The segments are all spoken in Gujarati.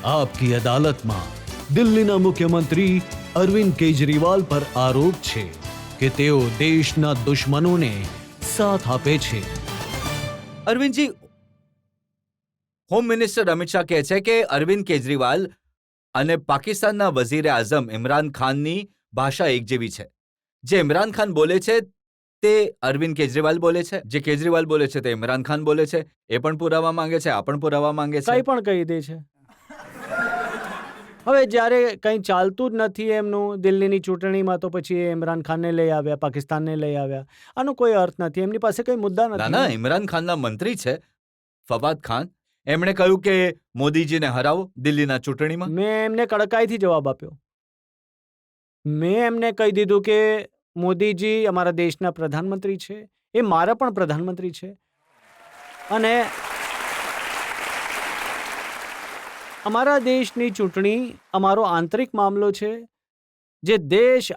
આપકી અદાલતમાં દિલ્હીના મુખ્યમંત્રી અરવિંદ કેજરીવાલ પર આરોપ છે કે તેઓ દેશના દુશ્મનોને સાથ આપે છે. અરવિંદજી, હોમ મિનિસ્ટર અમિત શાહ કહે છે કે અરવિંદ કેજરીવાલ અને પાકિસ્તાનના વઝીર આઝમ ઇમરાન ખાનની ભાષા એક જેવી છે. જે ઇમરાન ખાન બોલે છે તે અરવિંદ કેજરીવાલ બોલે છે, જે કેજરીવાલ બોલે છે તે ઇમરાન ખાન બોલે છે. એ પણ પુરાવા માંગે છે, આ પણ પુરાવા માંગે છે. કંઈ પણ કહી દે છે. હવે જ્યારે કંઈ ચાલતું જ નથી એમનું દિલ્હીની ચૂંટણીમાં, તો પછી એ ઇમરાન ખાનને લઈ આવ્યા, પાકિસ્તાનને લઈ આવ્યા. આનો કોઈ અર્થ નથી. એમની પાસે કંઈ મુદ્દા ના, નથી. ઇમરાન ખાનના મંત્રી છે ફવાદ ખાન. એમણે કહ્યું કે મોદીજીને હરાવો દિલ્હીના ચૂંટણીમાં. મેં એમને કડકાઈથી જવાબ આપ્યો. મેં એમને કહી દીધું કે મોદીજી અમારા દેશના પ્રધાનમંત્રી છે, એ મારા પણ પ્રધાનમંત્રી છે, અને અમારા દેશની ચૂંટણી અમારો આંતરિક મામલો છે. જે દેશ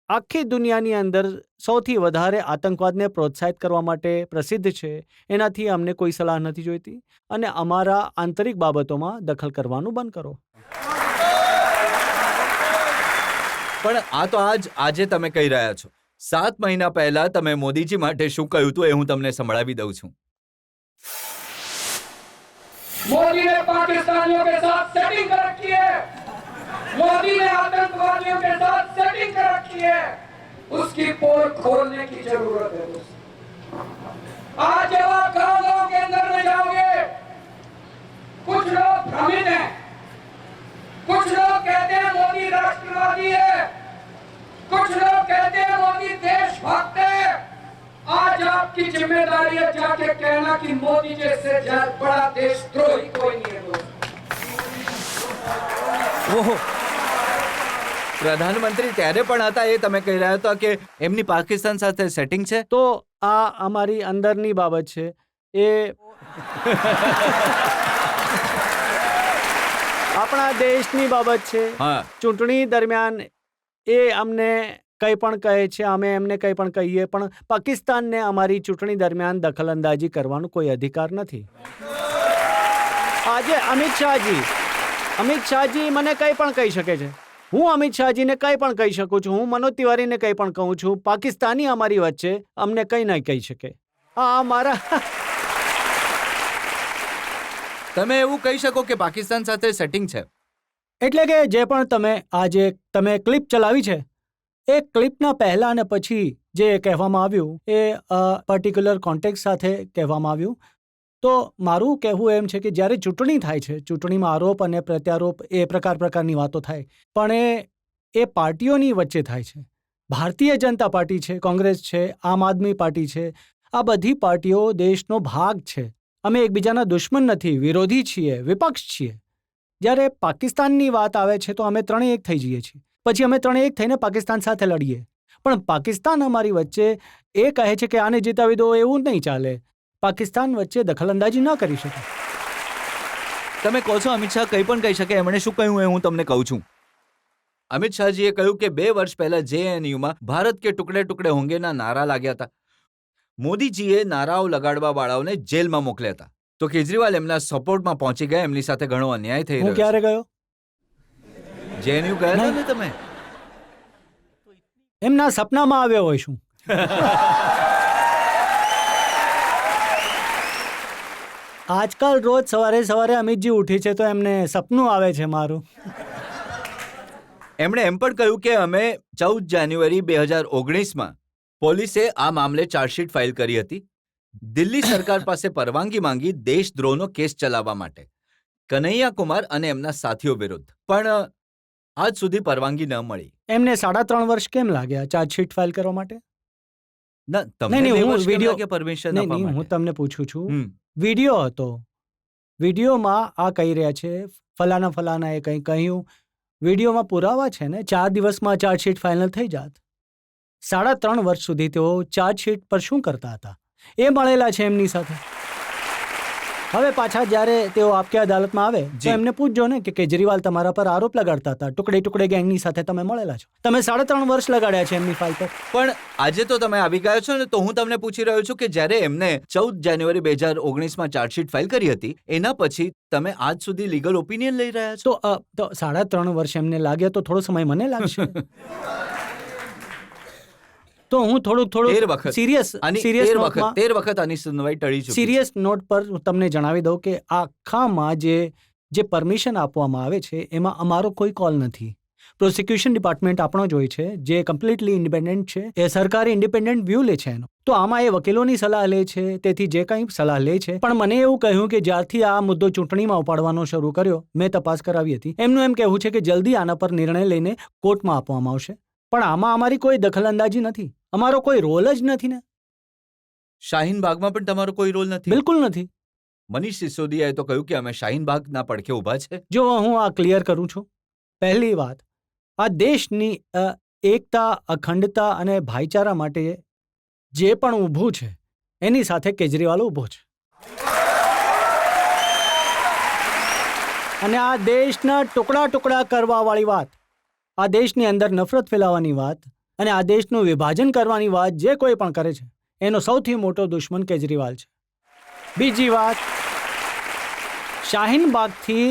આખી દુનિયાની અંદર સૌથી વધારે આતંકવાદને પ્રોત્સાહિત કરવા માટે પ્રસિદ્ધ છે, એનાથી અમને કોઈ સલાહ નથી જોઈતી, અને અમારા આંતરિક બાબતોમાં દખલ કરવાનું બંધ કરો. પણ આ તો આજે તમે કહી રહ્યા છો. 7 મહિના પહેલા તમે મોદીજી માટે શું કહ્યું હતું એ હું તમને સંભળાવી દઉં છું. मोदी ने पाकिस्तानियों के साथ सेटिंग कर रखी है, मोदी ने आतंकवादियों के साथ सेटिंग कर रखी है, उसकी पोल खोलने की जरूरत है. आज जब आप गांव के अंदर में जाओगे, कुछ लोग भ्रमित हैं, कुछ लोग कहते हैं मोदी राष्ट्रवादी है, कुछ लोग कहते हैं मोदी देशभक्त है. आज आपकी जिम्मेदारी है जाके कहना कि मोदी जैसे बड़ा देशद्रोही कोई नहीं है. ઓહો, પ્રધાનમંત્રી ત્યારે પણ હતા એ તમે કહી રહ્યા હતા કે એમની પાકિસ્તાન સાથે સેટિંગ છે. તો આ અમારી અંદરની બાબત છે. એ આપણા દેશની બાબત છે. હા, ચૂંટણી દરમિયાન એ અમને કંઈ પણ કહે છે, અમે એમને કંઈ પણ કહીએ, પણ પાકિસ્તાનને અમારી ચૂંટણી દરમિયાન દખલઅંદાજી કરવાનો કોઈ અધિકાર નથી. આજે અમિત શાહજી મને કંઈ પણ કહી શકે છે. હું અમિત શાહજીને કંઈ પણ કહી શકું છું. હું મનોજ તિવારીને કંઈ પણ કહું છું. પાકિસ્તાની અમારી વચ્ચે અમને કંઈ નહીં કહી શકે. હા, મારા તમે એવું કહી શકો કે પાકિસ્તાન સાથે સેટિંગ છે. એટલે કે જે પણ તમે ક્લિપ ચલાવી છે, એ ક્લિપના પહેલા અને પછી જે કહેવામાં આવ્યું એ પર્ટિક્યુલર કોન્ટેક્ટ સાથે કહેવામાં આવ્યું. તો મારું કહેવું એમ છે કે જ્યારે ચૂંટણી થાય છે, ચૂંટણીમાં આરોપ અને પ્રત્યારોપ એ પ્રકારની વાતો થાય, પણ એ પાર્ટીઓની વચ્ચે થાય છે. ભારતીય જનતા પાર્ટી છે, કોંગ્રેસ છે, આમ આદમી પાર્ટી છે, આ બધી પાર્ટીઓ દેશનો ભાગ છે. અમે એકબીજાના દુશ્મન નથી, વિરોધી છીએ, વિપક્ષ છીએ. જ્યારે પાકિસ્તાનની વાત આવે છે તો અમે ત્રણેય એક થઈ જઈએ છીએ. પછી અમે ત્રણેય એક થઈને પાકિસ્તાન સાથે લડીએ. પણ પાકિસ્તાન અમારી વચ્ચે એ કહે છે કે આને જીતાવી દો, એવું નહીં ચાલે. પાકિસ્તાન વચ્ચે દખલઅંદાજી ન કરી શકે. તમે કહો છો અમિત શાહ કંઈ પણ કહી શકે. એમણે શું કહ્યું એ હું તમને કહું છું. અમિત શાહજીએ કહ્યું કે 2 વર્ષ પહેલા JNUમાં ભારત કે ટુકડે ટુકડે હોંગેના નારા લાગ્યા હતા. મોદીજીએ નારાઓ લગાડવા વાળાઓને જેલમાં મોકલ્યા હતા. તો કેજરીવાલ એમના સપોર્ટમાં પહોંચી ગયા. એમની સાથે ઘણો અન્યાય થઈ રહ્યો. હું ક્યારે ગયો? JNU ગયા હતા ને તમે? એમના સપનામાં આવ્યો હોય શું? આજકાલ રોજ સવારે અમિતજી ઉઠી છે તો એમને સપનું આવે છે મારું. એમણે એમ પણ કહ્યું કે અમે 14 જાન્યુઆરી 2019માં પોલીસે આ મામલે ચાર્જશીટ ફાઇલ કરી હતી. દિલ્હી સરકાર પાસે પરવાનગી માંગી દેશદ્રોહનો કેસ ચલાવવા માટે કનૈયા કુમાર અને એમના સાથીઓ વિરુદ્ધ, પણ આજ સુધી પરવાનગી ન મળી. એમને 3.5 વર્ષ કેમ લાગ્યા ચાર્જશીટ ફાઇલ કરવા માટે? ના, તમને નહીં, 2 હું વર્ષ કેમ વિડીયો- લાગ્યા પરમિશન નહીં, આપવા હું માટે? તમને પૂછું છું. હમ. વિડીયો હતો. વિડીયોમાં આ કહી રહ્યા છે ફલાના એ કંઈ કહ્યું. વિડીયોમાં પુરાવા છે ને. 4 દિવસમાં ચાર્જશીટ ફાઇનલ થઈ જાત. 3.5 વર્ષ સુધી તેઓ ચાર્જશીટ પર શું કરતા હતા એ મળેલા છે એમની સાથે. હવે પાછા જ્યારે તેઓ આપકે અદાલતમાં આવે તો જી. એમને પૂછજો ને કે કેજરીવાલ તમારા પર આરોપ લગાડતા હતા, ટુકડે ટુકડે ગેંગની સાથે તમે મળેલા છો. તમે 3.5 વર્ષ લગાડ્યા છે એમની ફાઇલ પર. પણ આજે તો તમે આવી ગયા છો ને, તો હું તમને પૂછી રહ્યો છું કે જ્યારે એમને 14 જાન્યુઆરી 2019માં ચાર્જશીટ ફાઇલ કરી હતી, એના પછી તમે આજ સુધી લીગલ ઓપિનિયન લઈ રહ્યા છો. તો 3.5 વર્ષ એમને લાગ્યા તો થોડો સમય મને લાગશે. તો હું 13 વખત. સિરિયસ 13 વખત આની સુનવાઈ ટળી ચૂકી છે. સિરિયસ નોટ પર તમને જણાવી દઉં કે આખામાં જે પરમિશન આપવામાં આવે છે એમાં અમારો કોઈ કોલ નથી. પ્રોસિક્યુશન ડિપાર્ટમેન્ટ આપણો જ હોય છે, જે કમ્પ્લીટલી ઇન્ડિપેન્ડન્ટ છે. એ સરકારી ઇન્ડિપેન્ડન્ટ વ્યૂ લે છે એનો. તો આમાં એ વકીલોની સલાહ લે છે, તેથી જે કંઈ સલાહ લે છે. પણ મને એવું કહ્યું કે જ્યારથી આ મુદ્દો ચૂંટણીમાં ઉપાડવાનો શરૂ કર્યો, મેં તપાસ કરાવી હતી, એમનું એમ કહેવું છે કે જલ્દી આના પર નિર્ણય લઈને કોર્ટમાં આપવામાં આવશે. પણ આમાં અમારી કોઈ દખલઅંદાજી નથી, અમારો કોઈ રોલ જ નથી ને. શાહીન બાગમાં પણ તમારો કોઈ રોલ નથી. બિલકુલ નથી. મનીષ સિસોદિયાએ તો કહ્યું કે અમે શાહીન બાગના પડખે ઊભા છે. જો હું આ ક્લિયર કરું છું. પહેલી વાત, આ દેશની એકતા, અખંડતા અને ભાઈચારા માટે જે પણ ઊભું છે એની સાથે કેજરીવાલ ઊભો છે. અને આ દેશના ટુકડા ટુકડા કરવાવાળી વાત, આ દેશની અંદર નફરત ફેલાવવાની વાત અને આ દેશનું વિભાજન કરવાની વાત જે કોઈ પણ કરે છે એનો સૌથી મોટો દુશ્મન કેજરીવાલ છે. બીજી વાત, શાહીન બાગથી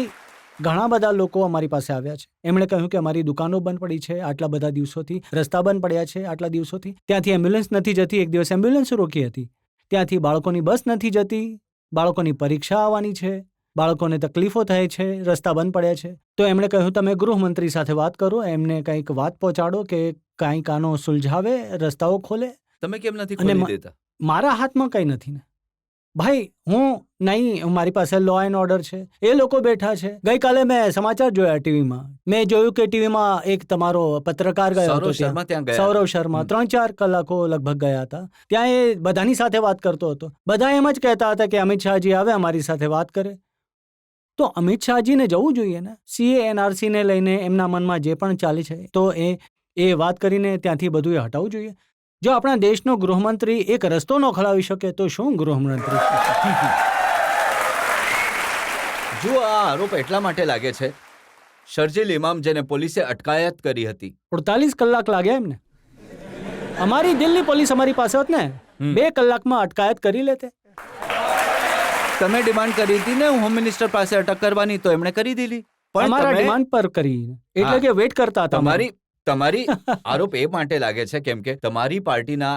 ઘણા બધા લોકો અમારી પાસે આવ્યા છે. એમણે કહ્યું કે અમારી દુકાનો બંધ પડી છે આટલા બધા દિવસોથી, રસ્તા બંધ પડ્યા છે આટલા દિવસોથી, ત્યાંથી એમ્બ્યુલન્સ નથી જતી, એક દિવસ એમ્બ્યુલન્સ રોકી હતી, ત્યાંથી બાળકોની બસ નથી જતી, બાળકોની પરીક્ષા આવવાની છે, બાળકોને તકલીફો થાય છે, રસ્તા બંધ પડ્યા છે. તો એમણે કહ્યું તમે ગૃહમંત્રી સાથે વાત કરો, એમને કંઈક વાત પહોંચાડો કે કંઈક આનો સુલઝાવે, રસ્તાઓ ખોલે. તમે કેમ નથી અને ખોલી દેતા? મારા હાથમાં કંઈ નથી ને ભાઈ. હું નહીં, મારી પાસે લો એન્ડ ઓર્ડર છે, એ લોકો બેઠા છે. ગઈકાલે મેં સમાચાર જોયા ટીવીમાં, મેં જોયું કે ટીવીમાં એક તમારો પત્રકાર ગયો હતો સૌરવ શર્મા ત્યાં ગયા. સૌરવ શર્મા 3-4 કલાકો લગભગ ગયા હતા ત્યાં. એ બધાની સાથે વાત કરતો હતો. બધા એમ જ કહેતા હતા કે અમિત શાહજી આવે અમારી સાથે વાત કરે. તો અમિત શાહજીને જવું જોઈએ ને, CA NRC ને લઈને એમના મનમાં જે પણ ચાલે છે તો એ વાત કરીને ત્યાંથી બધું એ હટાવવું જોઈએ. જો આપણા દેશનો ગૃહમંત્રી એક રસ્તો ન ખોલાવી શકે તો શું ગૃહમંત્રી? જો આ આરોપ એટલા માટે લાગે છે, શરજીલ ઇમામ જેને પોલીસે અટકાયત કરી હતી, 48 કલાક લાગ્યા એમને. અમારી દિલ્હી પોલીસ અમારી પાસે હોત ને 2 કલાકમાં અટકાયત કરી લેતે. તમે ડિમાન્ડ કરી હતી ને હોમ મિનિસ્ટર પાસે અટક કરવાની, તો એમણે કરી દીધી. પણ અમારા તમે- ડિમાન્ડ પર કરી, એટલે હા. કે વેઇટ કરતા હતા. તમારી આરોપ એ માટે લાગે છે કેમ કે તમારી પાર્ટીના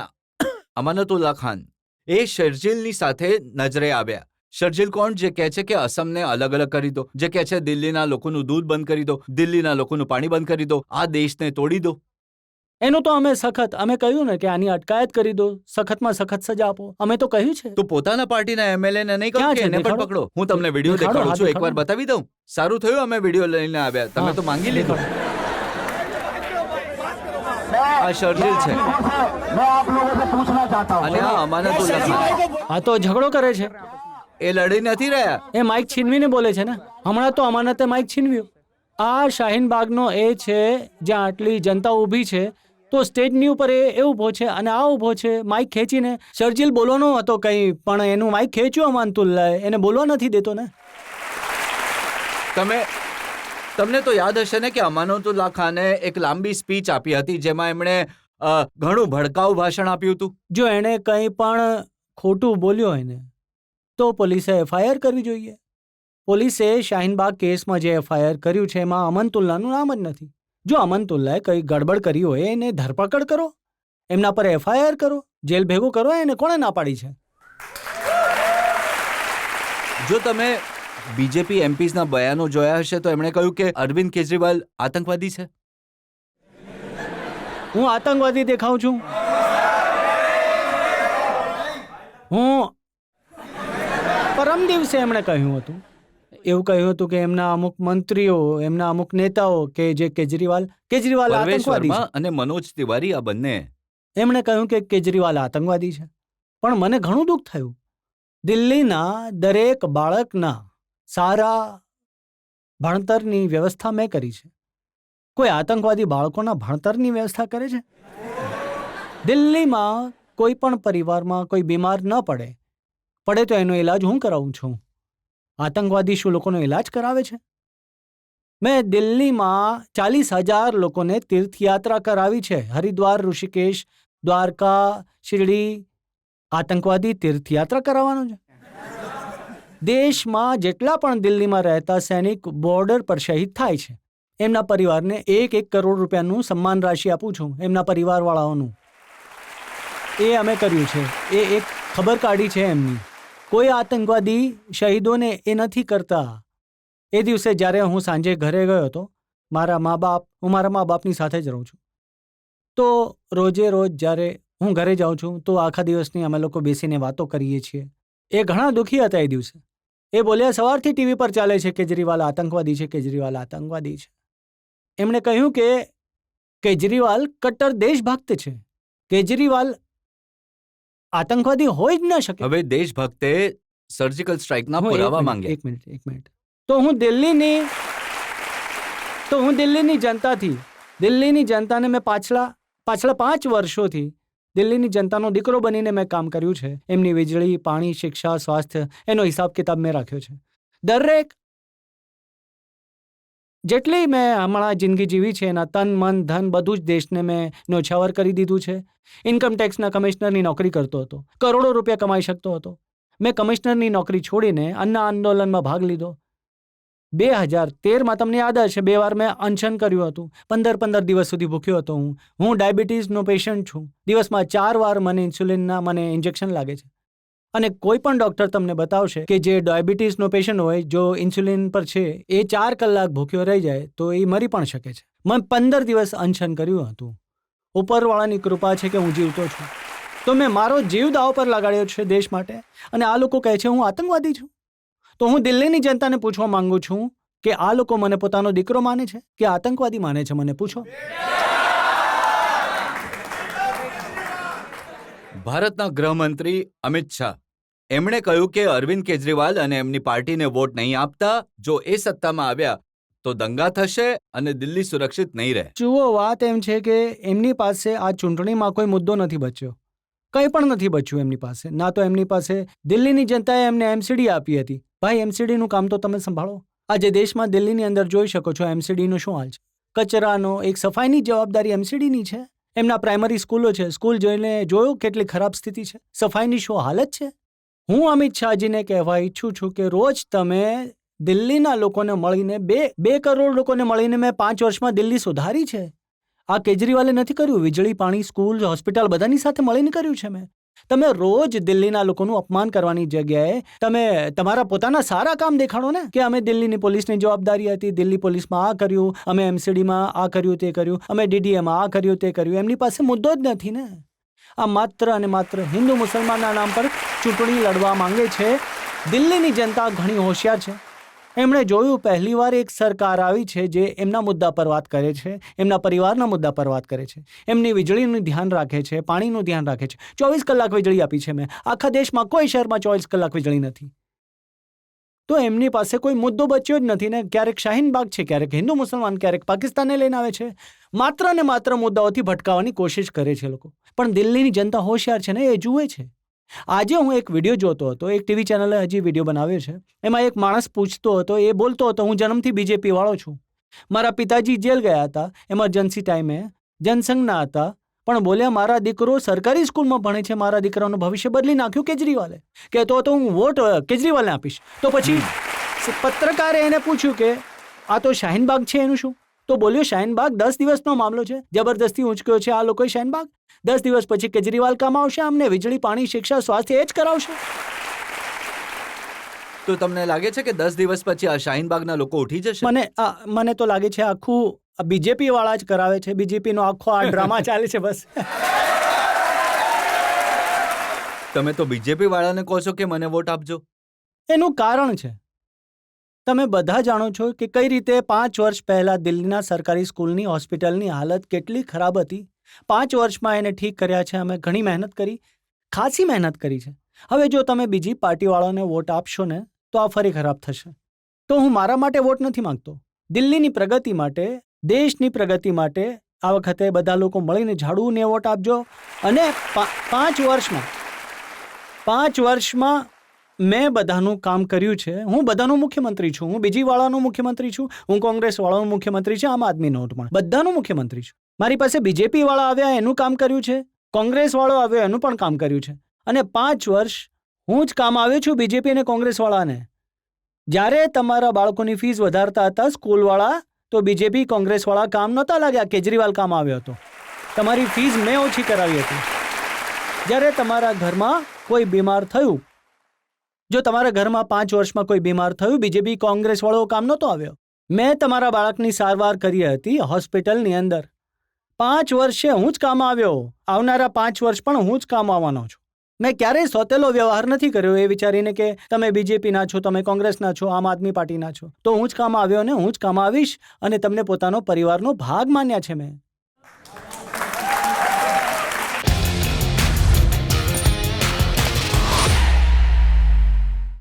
અમાનતુલ્લા ખાન એ શરજીલની સાથે નજરે આવ્યા. શરજીલ કોણ? જે કહે છે કે અસમને અલગ અલગ કરી દો, જે કહે છે દિલ્હીના લોકોનું દૂધ બંધ કરી દો, દિલ્હીના લોકોનું પાણી બંધ કરી દો, આ દેશને તોડી દો. એનું તો અમે કહ્યું ને કે આની અટકાયત કરી દો, સખતમાં સખત સજા આપો. અમે તો કહ્યું છે. તો પોતાના પાર્ટીના MLA ને નહીં કહો ક્યાં કે છે? એને પણ દેખાડો. પકડો. હું તમને વિડીયો દેખાડો, દેખાડું છું, હા, એકવાર દેખાડો. બતાવી દઉં. સારું થયું અમે વિડીયો લઈને આવ્યા, તમે તો માંગી લીધો. આ શરજીલ છે मैं आप लोगों से पूछना चाहता हूँ અને આ અમાનતુલ્લા ખાન. આ તો ઝઘડો કરે છે. એ લડી નથી રહ્યા. એ માઇક છીનવીને બોલે છે ને. હમણાં તો અમાનતે માઇક છીનવ્યું. આ શાહીન બાગનો એ છે જ્યાં આટલી જનતા ઊભી છે, તો સ્ટેજની ઉપર એ ઊભો છે અને આ ઊભો છે માઇક ખેંચીને. શરજીલ બોલવાનો હતો કંઈ, પણ એનું માઇક ખેંચ્યું અમાનતુલ્લાએ, એને બોલવા નથી દેતો ને. તમને તો યાદ હશે ને કે અમાનતુલ્લા ખાને એક લાંબી સ્પીચ આપી હતી જેમાં એમણે ઘણું ભડકાઉ ભાષણ આપ્યું હતું. જો એણે કંઈ પણ ખોટું બોલ્યો હોય ને તો પોલીસે FIR કરવી જોઈએ. પોલીસે શાહીનબાગ કેસમાં જે FIR કર્યું છે એમાં અમનતુલ્લાનું નામ જ નથી. જો અમનતુલ્લાએ કંઈ ગડબડ કરી હોય એને ધરપકડ કરો, એમના પર FIR કરો, જેલ ભેગું કરો. એને કોણે ના પાડી છે? જો તમે બીજેપી MPs ના બયાનો જોયા હશે તો એમણે કહ્યું કે અરવિંદ કેજરીવાલ આતંકવાદી છે. હું આતંકવાદી દેખાઉં છું? પરમ દિવસે એમણે કહ્યું હતું, એવું કહ્યું હતું કે એમના અમુક મંત્રીઓ, એમના અમુક નેતાઓ કે જે કેજરીવાલ પરવેશ આતંકવાદી વર્મા છે. અને મનોજ તિવારી આ બંને. એમણે કહ્યું કે કેજરીવાલ આતંકવાદી છે. પણ મને ઘણું દુઃખ થયું. દિલ્હીના દરેક બાળકના સારા ભણતરની વ્યવસ્થા મેં કરી છે. કોઈ આતંકવાદી બાળકોના ભણતરની વ્યવસ્થા કરે છે? દિલ્હીમાં કોઈ પણ પરિવારમાં કોઈ બીમાર ન પડે તો એનો ઈલાજ હું કરાવું છું. આતંકવાદી શું લોકોનો ઇલાજ કરાવે છે? મેં દિલ્હીમાં 40,000 લોકોને તીર્થયાત્રા કરાવી છે. હરિદ્વાર, ઋષિકેશ, દ્વારકા, શિરડી. આતંકવાદી તીર્થયાત્રા કરાવવાનો છે? દેશમાં જેટલા પણ દિલ્હીમાં રહેતા સૈનિક બોર્ડર પર શહીદ થાય છે, એમના પરિવારને 1 કરોડ રૂપિયાનું સન્માન રાશિ આપું છું, એમના પરિવારવાળાઓનું. એ અમે કર્યું છે. એ એક ખબર કાઢી છે એમની. કોઈ આતંકવાદી શહીદોને એ નથી કરતા. એ દિવસે જ્યારે હું સાંજે ઘરે ગયો હતો, હું મારા મા બાપની સાથે જ રહું છું, તો રોજે રોજ જ્યારે હું ઘરે જાઉં છું તો આખા દિવસની અમે લોકો બેસીને વાતો કરીએ છીએ. એ ઘણા દુઃખી હતા એ દિવસે. એ બોલ્યા, સવારથી ટીવી પર ચાલે છે કેજરીવાલ આતંકવાદી છે, કેજરીવાલ આતંકવાદી છે. એમણે કહ્યું કે કેજરીવાલ કટ્ટર દેશભક્ત છે. કેજરીવાલ આતંકવાદી હોય જ ન શકે. હવે દેશભક્તે સર્જિકલ સ્ટ્રાઇકના પુરાવા માંગ્યા. એક મિનિટ. તો હું દિલ્હીની જનતાને મેં પાછલા 5 વર્ષોથી દિલ્હીની જનતાનો દીકરો બનીને મેં કામ કર્યું છે. એમની વીજળી, પાણી, શિક્ષા, સ્વાસ્થ્ય, એનો હિસાબ કિતાબ મેં રાખ્યો છે. દરેક જેટલી મેં હમણાં જિંદગી જીવી છે એના તન, મન, ધન બધું જ દેશને મેં ન્યોછાવર કરી દીધું છે. ઇન્કમ ટેક્સના કમિશનરની નોકરી કરતો હતો, કરોડો રૂપિયા કમાઈ શકતો હતો. મેં કમિશનરની નોકરી છોડીને અન્ન આંદોલનમાં ભાગ લીધો. 2013માં તમને યાદ હશે 2 વાર મેં અનશન કર્યું હતું. 15 દિવસ સુધી ભૂખ્યો હતો હું ડાયાબિટીસનો પેશન્ટ છું. દિવસમાં 4 વાર મને ઇન્જેક્શન લાગે છે. અને કોઈ પણ ડૉક્ટર તમને બતાવશે કે જે ડાયાબિટીસનો પેશન્ટ હોય, જો ઇન્સ્યુલિન પર છે, એ 4 કલાક ભૂખ્યો રહી જાય તો એ મરી પણ શકે છે. મેં 15 દિવસ અનશન કર્યું હતું. ઉપરવાળાની કૃપા છે કે હું જીવતો છું. તો મેં મારો જીવ દાવ પર લગાડ્યો છે દેશ માટે. અને આ લોકો કહે છે હું આતંકવાદી છું. તો હું દિલ્હીની જનતાને પૂછવા માંગુ છું કે આ લોકો મને પોતાનો દીકરો માને છે કે આતંકવાદી માને છે? મને પૂછો. ભારતના ગૃહમંત્રી અમિત શાહ એમણે કહ્યું કે અરવિંદ કેજરીવાલ અને એમની પાર્ટીને વોટ નહીં આપતા. જો એ સત્તામાં આવ્યા તો દંગા થશે અને દિલ્હી સુરક્ષિત નહીં રહે. જુઓ, વાત એમ છે કે એમની પાસે આ ચૂંટણીમાં કોઈ મુદ્દો નથી બચ્યો. કંઈ પણ નથી બચ્યું એમની પાસે. ના તો એમની પાસે દિલ્હીની જનતાએ એમને એમસીડી આપી હતી. ભાઈ, એમસીડીનું કામ તો તમે સંભાળો. આજે દેશમાં દિલ્હીની અંદર જોઈ શકો છો એમસીડીનો શું હાલ છે. કચરાનો એક સફાઈની જવાબદારી એમસીડીની છે. એમના પ્રાઇમરી સ્કૂલો છે, સ્કૂલ જોઈને જોયો કેટલી ખરાબ સ્થિતિ છે. સફાઈની શું હાલત છે. હું અમિત શાહજીને કહેવા ઈચ્છું છું કે રોજ તમે દિલ્હીના લોકોને મળીને 2 કરોડ લોકોને મળીને મેં 5 વર્ષમાં દિલ્હી સુધારી છે. આ કેજરીવાલે નથી કર્યું. વીજળી, પાણી, સ્કૂલ, હોસ્પિટલ બધાની સાથે મળીને કર્યું છે મેં. તમે રોજ દિલ્હીના લોકોનું અપમાન કરવાની જગ્યાએ તમે તમારા પોતાના સારા કામ દેખાડો ને, કે અમે દિલ્હીની પોલીસની જવાબદારી હતી, દિલ્હી પોલીસમાં આ કર્યું, અમે એમસીડીમાં આ કર્યું, તે કર્યું, અમે ડીડીએમાં આ કર્યું, તે કર્યું. એમની પાસે મુદ્દો જ નથી ને. આ માત્ર અને માત્ર હિન્દુ મુસલમાનના નામ પર ચૂંટણી લડવા માંગે છે. દિલ્હીની જનતા ઘણી હોશિયાર છે. એમણે જોયું પહેલીવાર એક સરકાર આવી છે જે એમના મુદ્દા પર વાત કરે છે, એમના પરિવારના મુદ્દા પર વાત કરે છે, એમની વીજળીનું ધ્યાન રાખે છે, પાણીનું ધ્યાન રાખે છે. 24 કલાક વીજળી આપી છે મેં. આખા દેશમાં કોઈ શહેરમાં 24 કલાક વીજળી નથી. તો એમની પાસે કોઈ મુદ્દો બચ્યો જ નથી ને. ક્યારેક શાહીનબાગ છે, ક્યારેક હિન્દુ મુસલમાન, ક્યારેક પાકિસ્તાનને લઈને આવે છે. માત્ર ને માત્ર મુદ્દાઓથી ભટકાવવાની કોશિશ કરે છે લોકો. પણ દિલ્હીની જનતા હોશિયાર છે ને, એ જુએ છે. આજે હું એક વિડીયો જોતો હતો, એક ટીવી ચેનલે હજી વિડીયો બનાવ્યો છે. એમાં એક માણસ પૂછતો હતો, એ બોલતો હતો, હું જન્મથી બીજેપી વાળો છું. મારા પિતાજી જેલ ગયા હતા એમરજન્સી ટાઈમે, જનસંઘના હતા, પણ બોલ્યા મારા દીકરો સરકારી સ્કૂલમાં ભણે છે, મારા દીકરાનું ભવિષ્ય બદલી નાખ્યું કેજરીવાલે. કહેતો હતો હું વોટ કેજરીવાલને આપીશ. તો પછી પત્રકારે એને પૂછ્યું કે આ તો શાહીનબાગ છે, એનું શું? તો બોલ્યો શાહીનબાગ 10 દિવસનો મામલો છે, જબરદસ્તી ઉંચક્યો છે આ લોકોએ શાહીનબાગ. 10 દિવસ પછી કેજરીવાલ કામ આવશે, અમને વીજળી, પાણી, શિક્ષા, સ્વાસ્થ્ય એ જ કરાવશે. તો તમને લાગે છે કે 10 દિવસ પછી આ શાહીનબાગના લોકો ઉઠી જશે? મને તો લાગે છે આખું બીજેપી વાળા જ કરાવે છે. બીજેપીનો આખો આ ડ્રામા ચાલે છે બસ. તમે તો બીજેપી વાળાને કહો છો કે મને વોટ આપજો. એનું કારણ છે. તમે બધા જાણો છો કે કઈ રીતે 5 વર્ષ પહેલા દિલ્હીના સરકારી સ્કૂલની, હોસ્પિટલની હાલત કેટલી ખરાબ હતી. 5 વર્ષમાં એને ઠીક કર્યા છે. અમે ઘણી મહેનત કરી, ખાસી મહેનત કરી છે. હવે જો તમે બીજી પાર્ટીવાળાને વોટ આપશો ને તો આ ફરી ખરાબ થશે. તો હું મારા માટે વોટ નથી માંગતો. દિલ્હીની પ્રગતિ માટે, દેશની પ્રગતિ માટે આ વખતે બધા લોકો મળીને ઝાડુને વોટ આપજો. અને 5 વર્ષમાં મેં બધાનું કામ કર્યું છે. હું બધાનો મુખ્યમંત્રી છું. હું બીજી વાળાનો મુખ્યમંત્રી છું. હું કોંગ્રેસ વાળાનો મુખ્યમંત્રી છે. આમ આદમી નોટ પણ બધાનો મુખ્યમંત્રી છું. મારી પાસે બીજેપી વાળા આવ્યા એનું કામ કર્યું છે. કોંગ્રેસ વાળો આવ્યો એનું પણ કામ કર્યું છે. અને 5 વર્ષ હું જ કામ આવ્યો છું બીજેપી અને કોંગ્રેસ વાળાને. જ્યારે તમારા બાળકોની ફીસ વધારતા હતા સ્કૂલ વાળા, તો બીજેપી કોંગ્રેસ વાળા કામ નહોતા લાગ્યા. કેજરીવાલ કામ આવ્યો હતો. તમારી ફીસ મેં ઓછી કરાવી હતી. જ્યારે તમારા ઘરમાં કોઈ બીમાર થયું, જો તમારા ઘરમાં 5 વર્ષમાં કોઈ બીમાર થયું, બીજેપી કોંગ્રેસ વાળો કામ નહોતો આવ્યો. મેં તમારા બાળકની સારવાર કરી હતી હોસ્પિટલની અંદર. 5 વર્ષે હું જ કામ આવ્યો. આવનારા 5 વર્ષ પણ હું જ કામ આવવાનો છું. મેં ક્યારેય સોતેલો વ્યવહાર નથી કર્યો એ વિચારીને કે તમે બીજેપીના છો, તમે કોંગ્રેસના છો, આમ આદમી પાર્ટીના છો. તો હું જ કામ આવ્યો ને હું જ કામ આવીશ, અને તમને પોતાનો પરિવારનો ભાગ માન્યા છે મેં.